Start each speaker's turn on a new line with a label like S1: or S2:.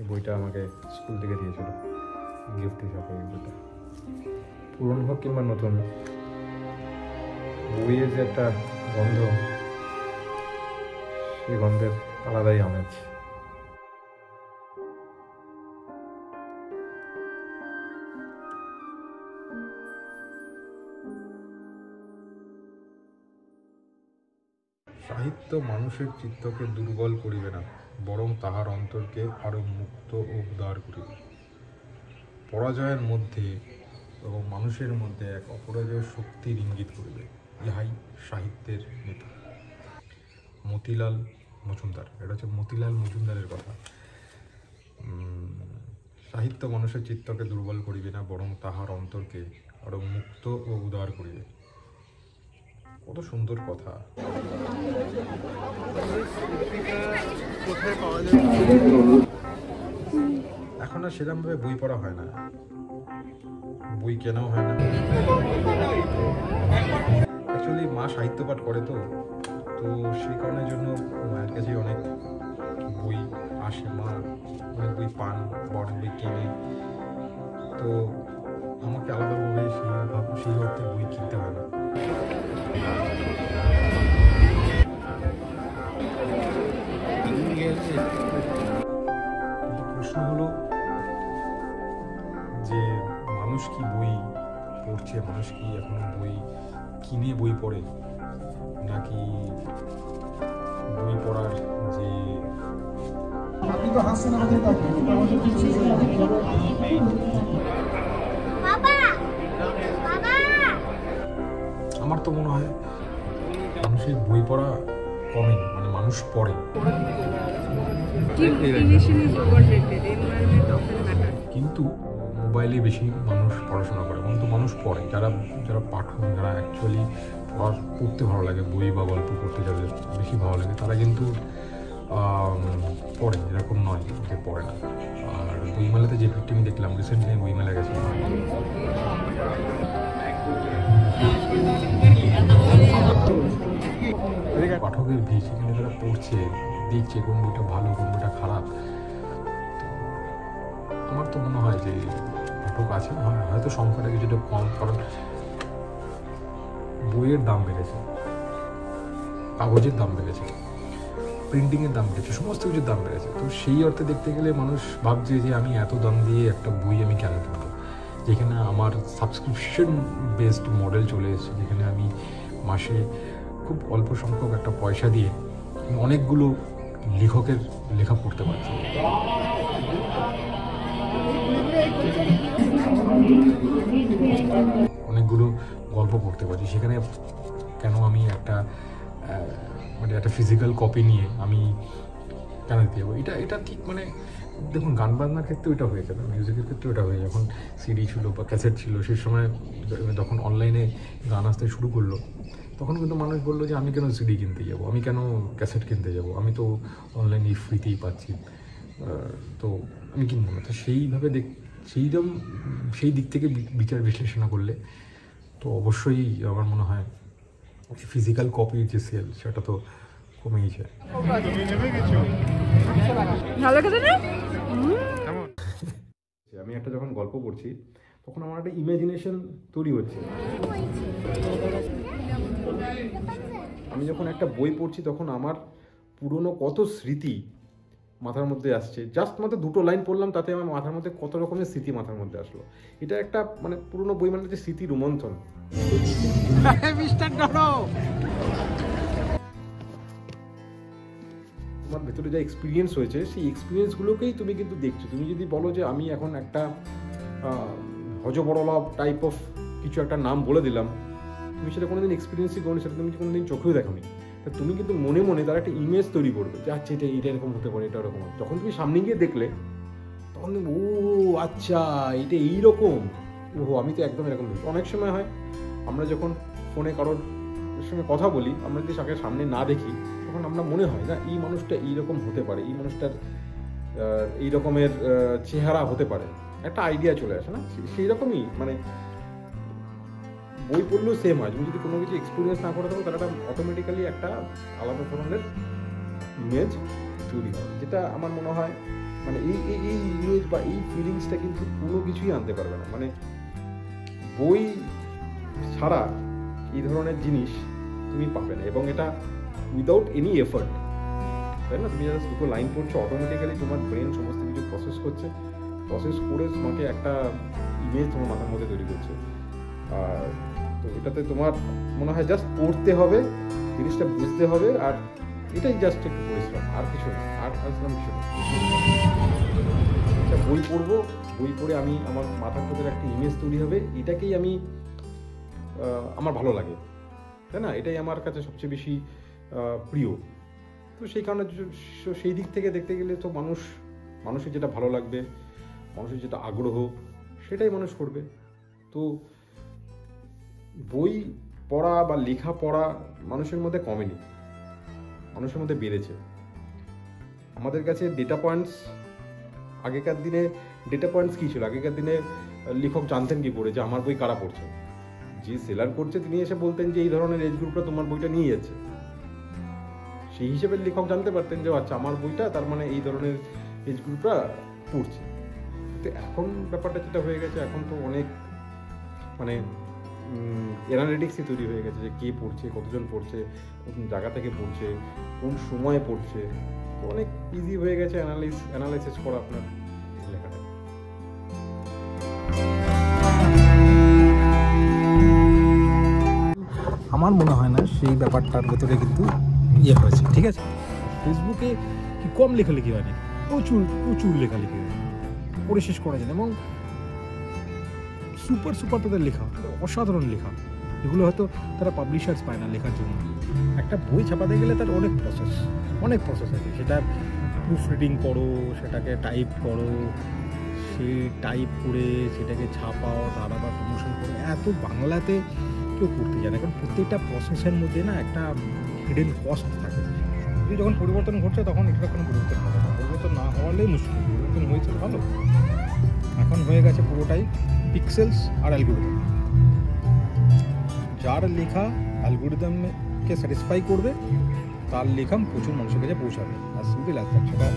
S1: এই বইটা আমাকে স্কুল থেকে দিয়েছিল গিফট হিসাবে। এই বইটা পুরনো হোক কিংবা নতুন, বইয়ের যে একটা গন্ধ, সেই গন্ধের আলাদাই আমেজ। সাহিত্য মানুষের চিত্তকে দুর্বল করিবে না, বরং তাহার অন্তরকে আরো মুক্ত ও উদার করিবে। পরাজয়ের মধ্যে এবং মানুষের মধ্যে এক অপরাজয় শক্তির ইঙ্গিত করিবে, ইহাই সাহিত্যের নীতি। মতিলাল মজুমদার, এটা হচ্ছে মতিলাল মজুমদারের কথা। সাহিত্য মানুষের চিত্তকে দুর্বল করিবে না, বরং তাহার অন্তরকে আরো মুক্ত ও উদার করিবে। কত সুন্দর কথা। এখন আর সেরকমভাবে বই পড়া হয় না, বই কেনাও হয় না। অ্যাকচুয়ালি মা সাহিত্য পাঠ করে, তো সেই কারণের জন্য মায়ের কাছে অনেক বই আসে, মা অনেক বই পান বা অনেক বই কেনে। তো আমাকে আলাদাভাবে সেই অর্থে বই কিনতে হয় না। প্রশ্ন হলো যে মানুষ কি বই পড়ছে, মানুষ কি এখনো বই কিনে বই পড়ে, নাকি বই পড়ার যে আমার তো মনে হয় মানুষের বই পড়া কমে, মানে মানুষ পড়ে, কিন্তু মোবাইলে বেশি মানুষ পড়াশোনা করে, কিন্তু মানুষ পড়ে। যারা পাঠক, যারা অ্যাকচুয়ালি পড়তে ভালো লাগে, বই বা গল্প পড়তে যাদের বেশি ভালো লাগে, তারা কিন্তু পড়ে, এরকম নয় যে পড়ে না। আর বইমেলাতে যে ভিড়টি আমি দেখলাম, রিসেন্টলি বইমেলা গেছে, পাঠকের ভিড়, সেখানে তারা পড়ছে, দেখছে কোন বইটা ভালো, কোন বইটা খারাপ। আমার তো মনে হয় যে পাঠক আছে, হয়তো সংখ্যাটা কিছুটা কম, কারণ বইয়ের দাম বেড়েছে, কাগজের দাম বেড়েছে, প্রিন্টিংয়ের দাম বেড়েছে, সমস্ত কিছুর দাম বেড়েছে। তো সেই অর্থে দেখতে গেলে মানুষ ভাবছে যে আমি এত দাম দিয়ে একটা বই আমি কেন কিনবো, যেখানে আমার সাবস্ক্রিপশন বেসড মডেল চলে এসেছে, যেখানে আমি মাসে খুব অল্প সংখ্যক একটা পয়সা দিয়ে অনেকগুলো লেখকের লেখা পড়তে পারছি। অনেকগুলো গল্প পড়তে পারছি, সেখানে কেন আমি একটা ফিজিক্যাল কপি নিয়ে আমি কেন দিতে যাবো? এটা ঠিক, মানে দেখুন, গান বাজনার ক্ষেত্রে ওইটা হয়েছে, মিউজিকের ক্ষেত্রে ওটা হয়ে, যখন সিডি ছিল বা ক্যাসেট ছিল, সেই সময় যখন অনলাইনে গান আসতে শুরু করলো, তখন কিন্তু মানুষ বললো যে আমি কেন সিডি কিনতে যাব, আমি কেন ক্যাসেট কিনতে যাব, আমি তো অনলাইনে ফ্রিতেই পাচ্ছি, তো আমি কিনবো না। তো সেইভাবে সেই দিক থেকে বিচার বিশ্লেষণ করলে তো অবশ্যই আমার মনে হয় ফিজিক্যাল কপির যে সেল, সেটা তো কমেই যায়। আমি একটা যখন গল্প পড়ছি, তখন আমার একটা ইমাজিনেশন তৈরি হচ্ছে। আমি যখন একটা বই পড়ছি, তখন আমার পুরনো কত স্মৃতি মাথার মধ্যে আসছে। জাস্ট মাত্র দুটো লাইন পড়লাম, তাতে আমার মাথার মধ্যে কত রকমের স্মৃতি মাথার মধ্যে আসলো। এটা একটা মানে পুরনো বই, মানে যে স্মৃতি রোমন্থন। তোমার ভেতরে যা এক্সপিরিয়েন্স হয়েছে, সেই এক্সপিরিয়েন্সগুলোকেই তুমি কিন্তু দেখছো। তুমি যদি বলো যে আমি এখন একটা হজবরলা টাইপ অফ কিছু একটা নাম বলে দিলাম, তুমি সেটা কোনোদিন এক্সপিরিয়েন্সই করো, সেটা তুমি কোনোদিন চোখেও দেখোনি, তা তুমি কিন্তু মনে মনে তার একটা ইমেজ তৈরি করবে যে আচ্ছা এটা এরকম হতে পারে, এটা এরকম। যখন তুমি সামনে গিয়ে দেখলে, তখন ও আচ্ছা এটা এইরকম, ওহো আমি তো একদম এরকম। অনেক সময় হয় আমরা যখন ফোনে কারোর সঙ্গে কথা বলি, আমরা যদি তাকে সামনে না দেখি, তখন আমরা মনে হয় না এই মানুষটা এইরকম হতে পারে, এই মানুষটার এই রকমের চেহারা হতে পারে, একটা আইডিয়া চলে আসে না? সেই রকমই মানে বই পড়লেও সেম হয়। তুমি যদি কোনো কিছু এক্সপিরিয়েন্স না করে থাকো, তাহলে অটোমেটিক্যালি একটা আলাদা ধরনের ইমেজ তৈরি হয়, যেটা আমার মনে হয়
S2: মানে এই ইমেজ বা এই ফিলিংসটা কিন্তু কোনো কিছুই আনতে পারবে না। মানে বই ছাড়া এই ধরনের জিনিস তুমি পাবে না, এবং এটা উইদাউট এনি এফর্ট, তাই না? তুমি জাস্ট দুটো লাইন পড়ছো, অটোমেটিক্যালি তোমার ব্রেন সমস্ত কিছু প্রসেস করছে, প্রসেস করে তোমাকে একটা ইমেজ তোমার মাথার মধ্যে তৈরি করছে। আর তো এটাতে তোমার মনে হয় জাস্ট পড়তে হবে, জিনিসটা বুঝতে হবে, আর এটাই জাস্ট একটু পরিশ্রম, আর কিছু না, আর পরিশ্রম কিছু না। বই পড়বো, বই পড়ে আমি আমার মাথার মধ্যে একটা ইমেজ তৈরি হবে, এটাকেই আমি আমার ভালো লাগে, তাই না? এটাই আমার কাছে সবচেয়ে বেশি প্রিয়। তো সেই কারণে সেই দিক থেকে দেখতে গেলে তো মানুষের যেটা ভালো লাগবে, মানুষের যেটা আগ্রহ, সেটাই মানুষ করবে। তো বই পড়া বা লেখা পড়া মানুষের মধ্যে কমেনি, মানুষের মধ্যে বেড়েছে। আমাদের কাছে ডেটা পয়েন্টস, আগেকার দিনে ডেটা পয়েন্টস কী ছিল? আগেকার দিনে লেখক জানতেন কি করে যে আমার বই কারা পড়ছে? যে সেলার করছে তিনি এসে বলতেন যে এই ধরনের এজ গ্রুপটা তোমার বইটা নিয়ে যাচ্ছে, সেই হিসেবে লেখক জানতে পারতেন যে আচ্ছা আমার বইটা তার মানে এই ধরনের এজ গ্রুপটা পড়ছে। তো এখন ব্যাপারটা যেটা হয়ে গেছে, এখন তো অনেক মানে অ্যানালিটিক্সই তৈরি হয়ে গেছে যে কে পড়ছে, কতজন পড়ছে, কোন জায়গা থেকে পড়ছে, কোন সময়ে পড়ছে। তো অনেক ইজি হয়ে গেছে অ্যানালাইসিস করা আপনার লেখাটা।
S1: আমার মনে হয় না সেই ব্যাপারটার ভেতরে কিন্তু ইয়ে হয়েছে, ঠিক আছে? ফেসবুকে কি কম লেখালেখি হয়নি, প্রচুর প্রচুর লেখালেখি হয়, পড়ে শেষ করা যায় না, এবং সুপার তাদের লেখা, অসাধারণ লেখা, এগুলো হয়তো তারা পাবলিশার্স পায় না লেখার জন্য। একটা বই ছাপাতে গেলে তার অনেক প্রসেস আছে, সেটা প্রুফ রিডিং করো, সেটাকে টাইপ করো, সে টাইপ করে সেটাকে ছাপাও, তার আবার প্রমোশন করো, এত বাংলাতে কেউ করতে যায় না, কারণ প্রত্যেকটা প্রসেসের মধ্যে না একটা হিডেন কস্ট থাকে। কিন্তু যখন পরিবর্তন ঘটছে তখন এটা কোনো পরিবর্তন হবে না, পরিবর্তন না হওয়ালেই মুশকিল। পরিবর্তন হয়েছে ভালো, এখন হয়ে গেছে পুরোটাই পিক্সেলস আর অ্যালগোরিদম। যার লেখা অ্যালগোরিদমকে স্যাটিসফাই করবে তার লেখা প্রচুর মানুষের কাছে পৌঁছাবে, আর সিম্পল অ্যাজ দ্যাট। সেটা